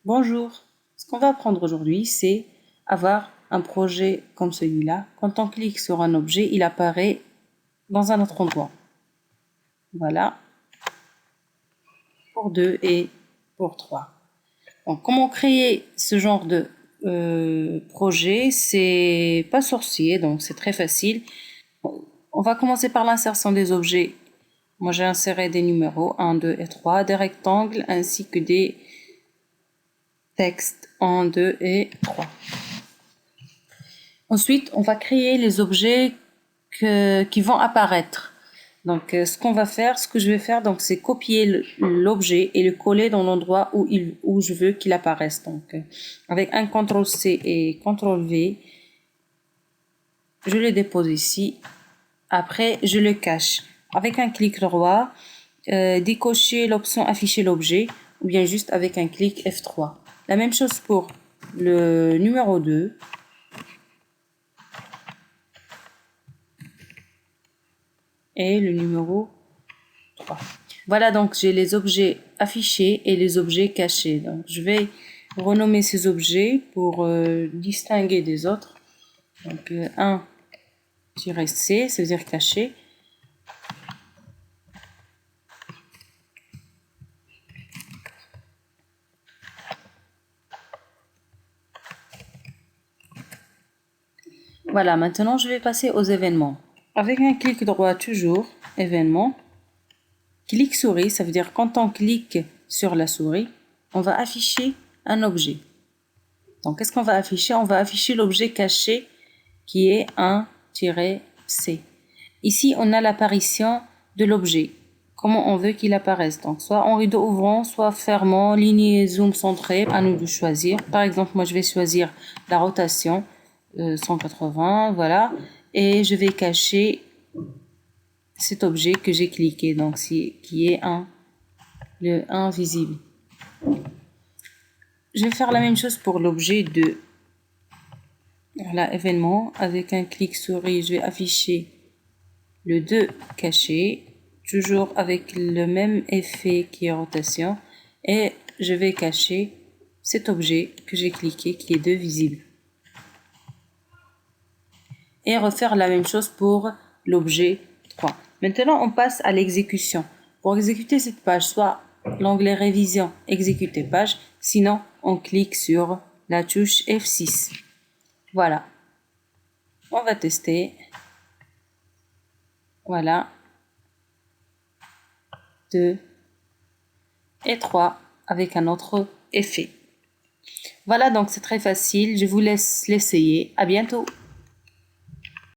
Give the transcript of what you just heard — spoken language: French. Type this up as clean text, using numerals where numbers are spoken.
Bonjour, ce qu'on va apprendre aujourd'hui, c'est avoir un projet comme celui-là. Quand on clique sur un objet, il apparaît dans un autre endroit. Voilà, pour 2 et pour 3. Donc, comment créer ce genre de projet? C'est pas sorcier, donc c'est très facile. On va commencer par l'insertion des objets. Moi, j'ai inséré des numéros 1, 2 et 3, des rectangles ainsi que des textes 1, 2 et 3. Ensuite, on va créer les objets qui vont apparaître. Donc, ce que je vais faire, donc, c'est copier l'objet et le coller dans l'endroit où je veux qu'il apparaisse. Donc, avec un CTRL-C et CTRL-V, je le dépose ici. Après, je le cache. Avec un clic droit, décocher l'option afficher l'objet, ou bien juste avec un clic F3. La même chose pour le numéro 2. Et le numéro 3. Voilà, donc j'ai les objets affichés et les objets cachés. Donc je vais renommer ces objets pour distinguer des autres. Donc 1-C, ça veut dire caché. Voilà, maintenant je vais passer aux événements. Avec un clic droit toujours, événement. Clic souris, ça veut dire quand on clique sur la souris, on va afficher un objet. Donc qu'est-ce qu'on va afficher? On va afficher l'objet caché qui est 1-C. Ici, on a l'apparition de l'objet. Comment on veut qu'il apparaisse. Donc, soit en rideau ouvrant, soit fermant, ligne zoom centré. À nous de choisir. Par exemple, moi, je vais choisir la rotation 180. Voilà. Et je vais cacher cet objet que j'ai cliqué. Donc, qui est le 1 visible. Je vais faire la même chose pour l'objet 2. Voilà, événement. Avec un clic souris, je vais afficher le 2 caché, toujours avec le même effet qui est rotation, et je vais cacher cet objet que j'ai cliqué qui est 2 visible. Et refaire la même chose pour l'objet 3. Maintenant, on passe à l'exécution. Pour exécuter cette page, soit l'onglet révision, exécuter page, sinon on clique sur la touche F6. Voilà. On va tester. Voilà. 2 et 3 avec un autre effet. Voilà, donc c'est très facile. Je vous laisse l'essayer. À bientôt.